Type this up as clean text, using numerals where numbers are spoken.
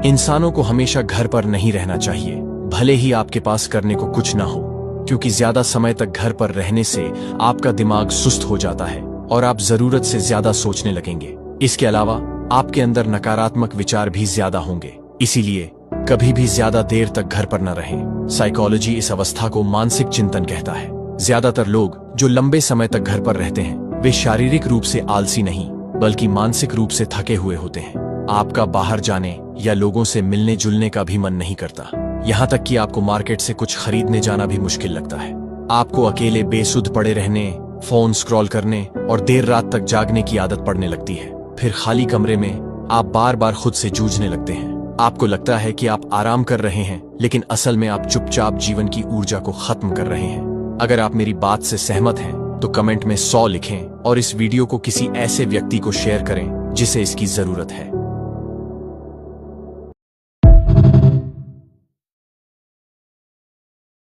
इंसानों को हमेशा घर पर नहीं रहना चाहिए, भले ही आपके पास करने को कुछ ना हो, क्योंकि ज्यादा समय तक घर पर रहने से आपका दिमाग सुस्त हो जाता है और आप जरूरत से ज्यादा सोचने लगेंगे। इसके अलावा आपके अंदर नकारात्मक विचार भी ज्यादा होंगे, इसीलिए कभी भी ज्यादा देर तक घर पर न रहें। साइकोलॉजी इस अवस्था को मानसिक चिंतन कहता है। ज्यादातर लोग जो लंबे समय तक घर पर रहते हैं वे शारीरिक रूप से आलसी नहीं बल्कि मानसिक रूप से थके हुए होते हैं। आपका बाहर जाने या लोगों से मिलने जुलने का भी मन नहीं करता, यहाँ तक कि आपको मार्केट से कुछ खरीदने जाना भी मुश्किल लगता है। आपको अकेले बेसुध पड़े रहने, फोन स्क्रॉल करने और देर रात तक जागने की आदत पड़ने लगती है। फिर खाली कमरे में आप बार बार खुद से जूझने लगते हैं। आपको लगता है कि आप आराम कर रहे हैं, लेकिन असल में आप चुपचाप जीवन की ऊर्जा को खत्म कर रहे हैं। अगर आप मेरी बात से सहमत हैं तो कमेंट में 100 लिखें और इस वीडियो को किसी ऐसे व्यक्ति को शेयर करें जिसे इसकी जरूरत है।